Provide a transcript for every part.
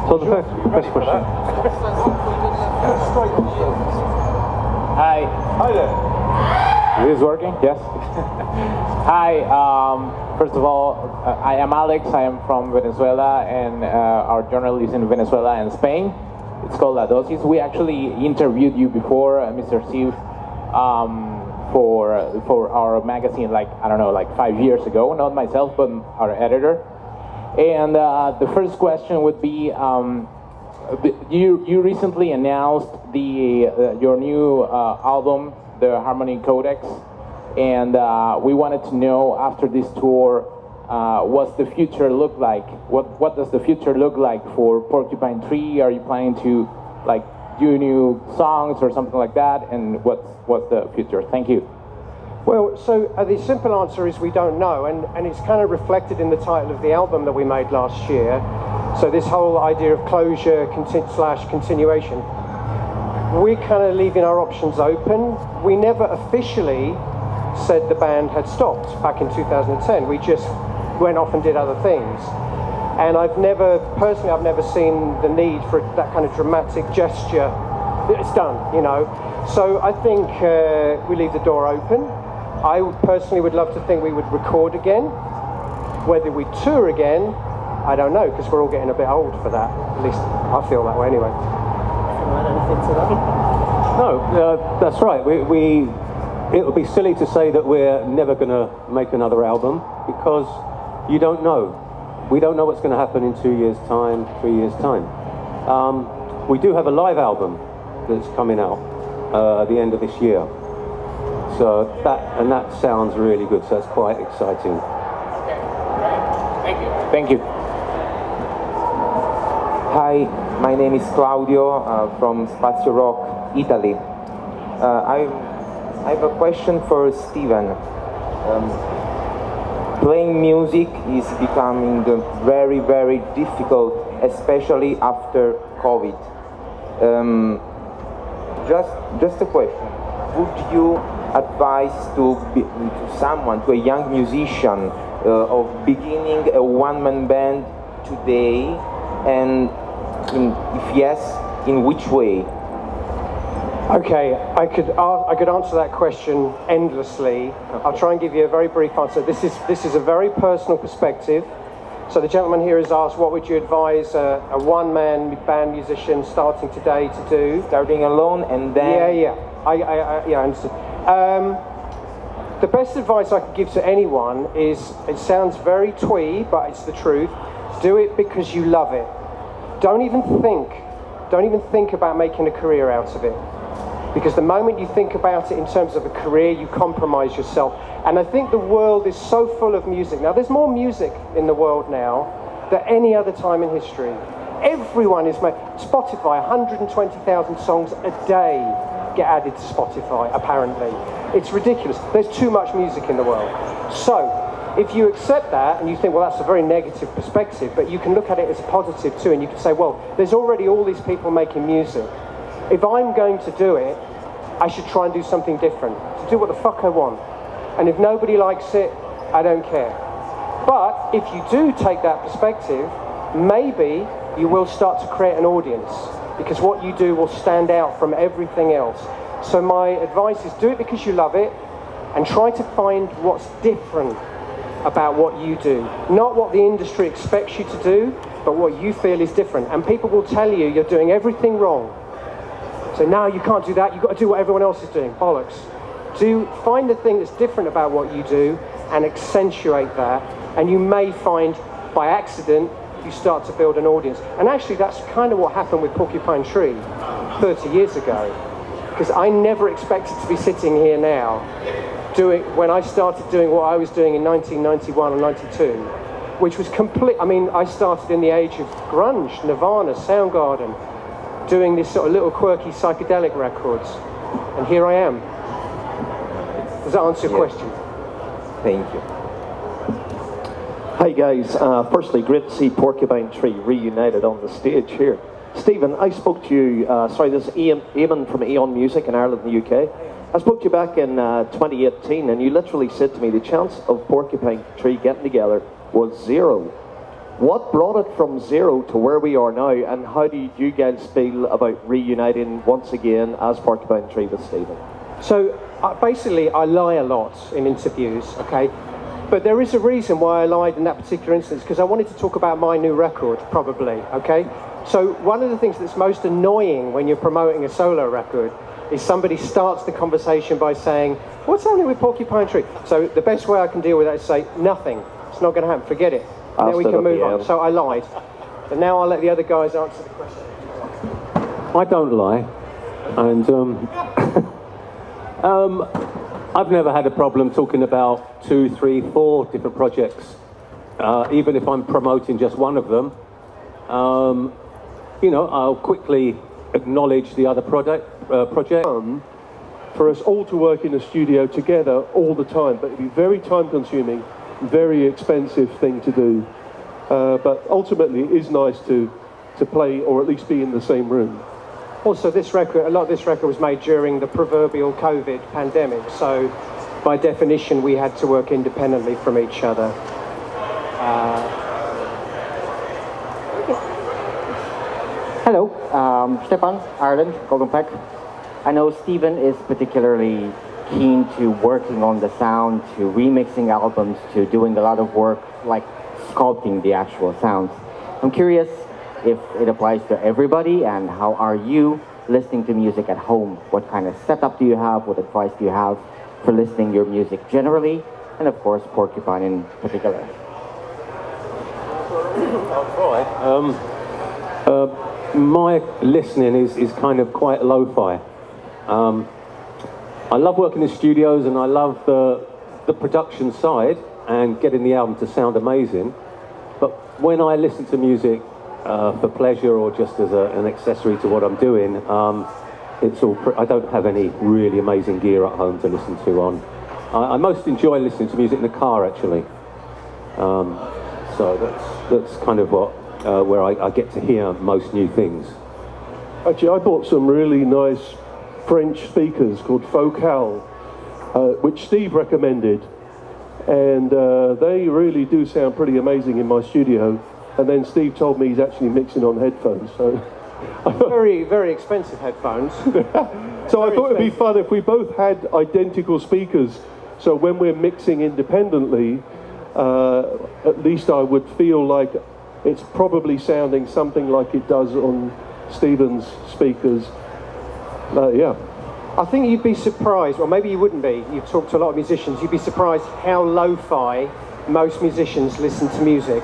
So the first question. Hi. Hi there. Is this working? Yes. Hi. First of all, I am Alex. I am from Venezuela, and our journal is in Venezuela and Spain. It's called La Dosis. We actually interviewed you before, Mr. Steve, for our magazine, like, I don't know, like 5 years ago. Not myself, but our editor. And the first question would be, you recently announced your new album, the Harmony Codex, and we wanted to know, after this tour, what's the future look like? What does the future look like for Porcupine Tree? Are you planning to like do new songs or something like that? And what's the future? Thank you. Well, so the simple answer is we don't know, and it's kind of reflected in the title of the album that we made last year. So this whole idea of closure / continuation, we're kind of leaving our options open. We never officially said the band had stopped back in 2010. We just went off and did other things. And I've never seen the need for that kind of dramatic gesture. It's done, you know. So I think we leave the door open. I personally would love to think we would record again. Whether we tour again, I don't know, because we're all getting a bit old for that. At least I feel that way anyway. Anything to that? No, that's right. It would be silly to say that we're never going to make another album, because you don't know. We don't know what's going to happen in 2 years' time, 3 years' time. We do have a live album that's coming out at the end of this year. So that sounds really good. So that's quite exciting. Thank you. Thank you. Hi, my name is Claudio from Spazio Rock, Italy. I have a question for Steven. Playing music is becoming very, very difficult, especially after COVID. Just a question. Would you advise to someone, to a young musician, of beginning a one-man band today? And if yes, in which way? Okay, I could answer that question endlessly. I'll try and give you a very brief answer. This is a very personal perspective. So the gentleman here has asked, what would you advise a one-man band musician starting today to do? Starting alone and then... Yeah, I understood. The best advice I could give to anyone is, it sounds very twee, but it's the truth. Do it because you love it. Don't even think about making a career out of it. Because the moment you think about it in terms of a career, you compromise yourself. And I think the world is so full of music. Now, there's more music in the world now than any other time in history. Everyone is making... Spotify, 120,000 songs a day get added to Spotify, apparently. It's ridiculous. There's too much music in the world. So, if you accept that and you think, well, that's a very negative perspective, but you can look at it as a positive too, and you can say, well, there's already all these people making music. If I'm going to do it, I should try and do something different, to do what the fuck I want. And if nobody likes it, I don't care. But if you do take that perspective, maybe you will start to create an audience, because what you do will stand out from everything else. So my advice is, do it because you love it, and try to find what's different about what you do. Not what the industry expects you to do, but what you feel is different. And people will tell you you're doing everything wrong. So now you can't do that, you've got to do what everyone else is doing. Bollocks. Find the thing that's different about what you do and accentuate that, and you may find, by accident, you start to build an audience. And actually that's kind of what happened with Porcupine Tree 30 years ago. Because I never expected to be sitting here now when I started doing what I was doing in 1991 or 92, which was complete. I mean, I started in the age of grunge, Nirvana, Soundgarden, doing this sort of little quirky psychedelic records, and here I am. Does that answer your question? Thank you. Hi guys, firstly, great to see Porcupine Tree reunited on the stage here. Stephen, I spoke to you, this is Eamon from Aeon Music in Ireland and the UK. I spoke to you back in 2018, and you literally said to me the chance of Porcupine Tree getting together was 0. What brought it from zero to where we are now, and how do you guys feel about reuniting once again as Porcupine Tree with Stephen? So basically, I lie a lot in interviews, okay? But there is a reason why I lied in that particular instance, because I wanted to talk about my new record, probably, okay? So one of the things that's most annoying when you're promoting a solo record is somebody starts the conversation by saying, what's happening with Porcupine Tree? So the best way I can deal with that is say, nothing. It's not going to happen, forget it. And then we can move on. So I lied. And now I'll let the other guys answer the question. I don't lie, and I've never had a problem talking about 2, 3, 4 different projects, even if I'm promoting just one of them. You know, I'll quickly acknowledge the other project. For us all to work in a studio together all the time, but it'd be very time-consuming, very expensive thing to do. But ultimately, it is nice to play or at least be in the same room. Also, this record, a lot of this record was made during the proverbial COVID pandemic, so by definition, we had to work independently from each other. Hello, Stefan, Ireland, Golden Peck. I know Stephen is particularly keen to working on the sound, to remixing albums, to doing a lot of work like sculpting the actual sounds. I'm curious if it applies to everybody, and how are you listening to music at home? What kind of setup do you have? What advice do you have for listening your music generally, and of course Porcupine in particular? My listening is kind of quite lo-fi. I love working in studios, and I love the production side and getting the album to sound amazing. But when I listen to music for pleasure or just as an accessory to what I'm doing, it's all. I don't have any really amazing gear at home to listen to on. I most enjoy listening to music in the car, actually. So that's kind of where I get to hear most new things. Actually, I bought some really nice French speakers called Focal, which Steve recommended, and they really do sound pretty amazing in my studio. And then Steve told me he's actually mixing on headphones, so... Very, very expensive headphones. So I thought it'd be fun if we both had identical speakers, so when we're mixing independently, at least I would feel like it's probably sounding something like it does on Stephen's speakers. Yeah. I think you'd be surprised, or maybe you wouldn't be, you've talked to a lot of musicians, you'd be surprised how lo-fi most musicians listen to music.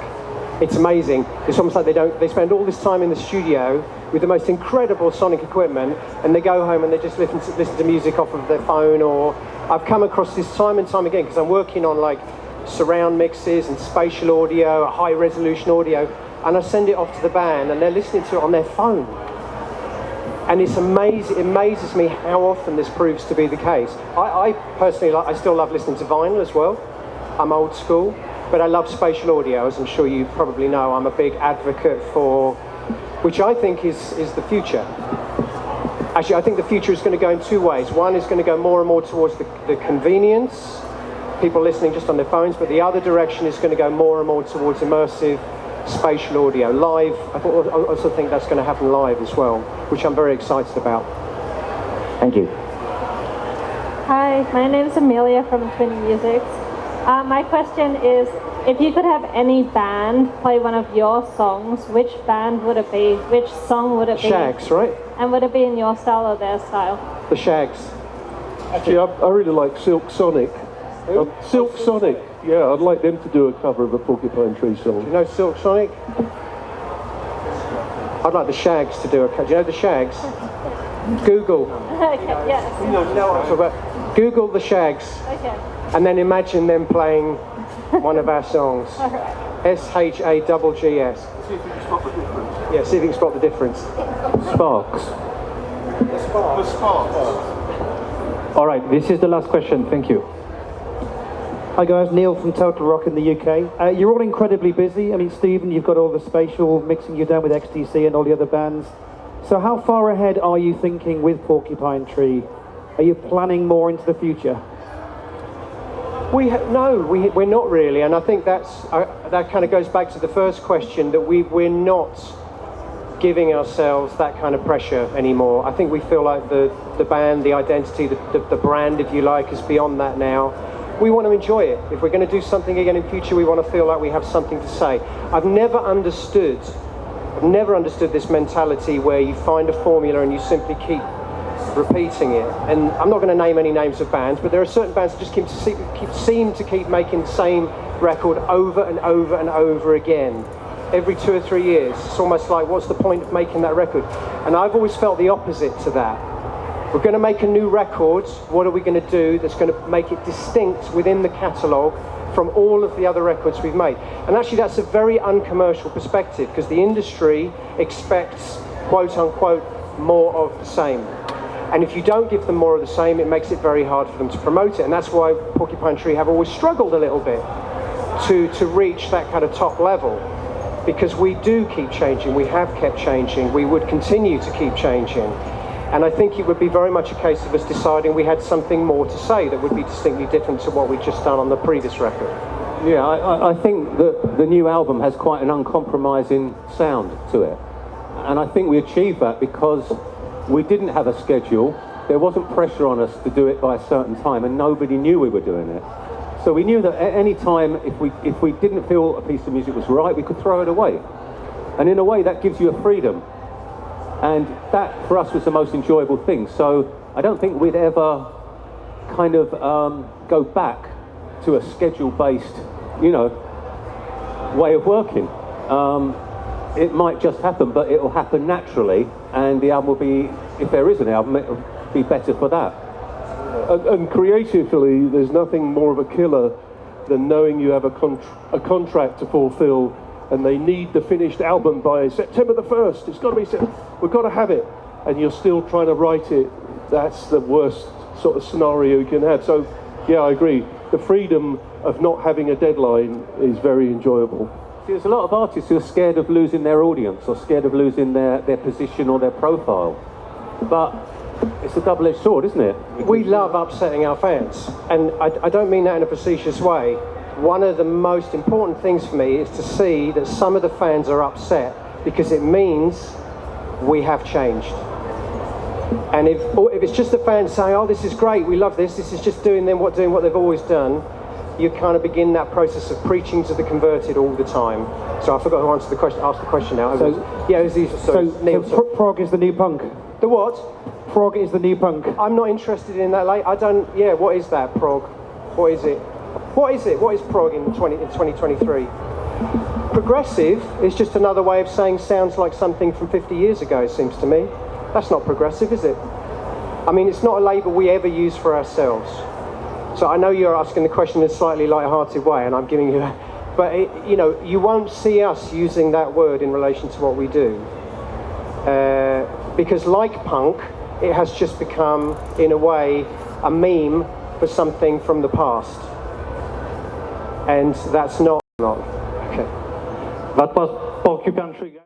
It's amazing. It's almost like they spend all this time in the studio with the most incredible sonic equipment, and they go home and they just listen to music off of their phone. Or I've come across this time and time again, because I'm working on like surround mixes and spatial audio, high resolution audio, and I send it off to the band and they're listening to it on their phone. And it's amazing, it amazes me how often this proves to be the case. I personally, I still love listening to vinyl as well. I'm old school, but I love spatial audio, as I'm sure you probably know. I'm a big advocate for, which I think is the future. Actually, I think the future is going to go in two ways. One is going to go more and more towards the convenience, people listening just on their phones, but the other direction is going to go more and more towards immersive spatial audio. Live, I also think that's going to happen live as well, which I'm very excited about. Thank you. Hi, my name is Amelia from Twin Musics. My question is, if you could have any band play one of your songs, which band would it be? Which song would it be? Shags, right? And would it be in your style or their style? The Shags. Actually, I really like Silk Sonic. Silk Sonic, yeah, I'd like them to do a cover of a Porcupine Tree song. Do you know Silk Sonic? I'd like the Shags to do a cover. Do you know the Shags? Google. Okay, yes. Google the Shags. Okay. And then imagine them playing one of our songs. All right. SHAGGS. See if you can spot the difference. Yeah, see if you can spot the difference. Sparks. The Sparks. All right, this is the last question. Thank you. Hi guys, Neil from Total Rock in the UK. You're all incredibly busy. I mean, Stephen, you've got all the spatial mixing you're doing with XTC and all the other bands. So how far ahead are you thinking with Porcupine Tree? Are you planning more into the future? We're not really, and I think that kind of goes back to the first question, that we're not giving ourselves that kind of pressure anymore. I think we feel like the band, the identity, the brand, if you like, is beyond that now. We want to enjoy it. If we're going to do something again in future, we want to feel like we have something to say. I've never understood this mentality where you find a formula and you simply keep repeating it. And I'm not going to name any names of bands, but there are certain bands that just seem to keep making the same record over and over and over again. Every 2 or 3 years. It's almost like, what's the point of making that record? And I've always felt the opposite to that. We're going to make a new record. What are we going to do that's going to make it distinct within the catalogue from all of the other records we've made? And actually that's a very uncommercial perspective, because the industry expects, quote unquote, more of the same. And if you don't give them more of the same, it makes it very hard for them to promote it. And that's why Porcupine Tree have always struggled a little bit to reach that kind of top level. Because we do keep changing, we have kept changing, we would continue to keep changing. And I think it would be very much a case of us deciding we had something more to say that would be distinctly different to what we'd just done on the previous record. Yeah, I think that the new album has quite an uncompromising sound to it. And I think we achieved that because we didn't have a schedule, there wasn't pressure on us to do it by a certain time, and nobody knew we were doing it. So we knew that at any time, if we didn't feel a piece of music was right, we could throw it away. And in a way, that gives you a freedom. And that, for us, was the most enjoyable thing. So I don't think we'd ever kind of go back to a schedule-based, way of working. It might just happen, but it'll happen naturally. And the album will be, if there is an album, it'll be better for that. And creatively, there's nothing more of a killer than knowing you have a contract to fulfill, and they need the finished album by September the 1st. It's got to be, we've got to have it, and you're still trying to write it. That's the worst sort of scenario you can have. So, yeah, I agree. The freedom of not having a deadline is very enjoyable. See, there's a lot of artists who are scared of losing their audience or scared of losing their position or their profile. But it's a double-edged sword, isn't it? We love upsetting our fans, and I don't mean that in a facetious way. One of the most important things for me is to see that some of the fans are upset, because it means we have changed. And if it's just the fans saying, oh, this is great, we love this is just doing what they've always done, you kind of begin that process of preaching to the converted all the time. So I forgot who asked the question now. Prog is the new punk. The what? Prog is the new punk. I'm not interested in that. What is that, prog? What is it? What is prog in 2023? Progressive is just another way of saying sounds like something from 50 years ago, it seems to me. That's not progressive, is it? I mean, it's not a label we ever use for ourselves. So I know you're asking the question in a slightly light-hearted way, and I'm giving you that. But, you won't see us using that word in relation to what we do. Because like punk, it has just become, in a way, a meme for something from the past. And that's not. Okay. That was Porcupine Tree.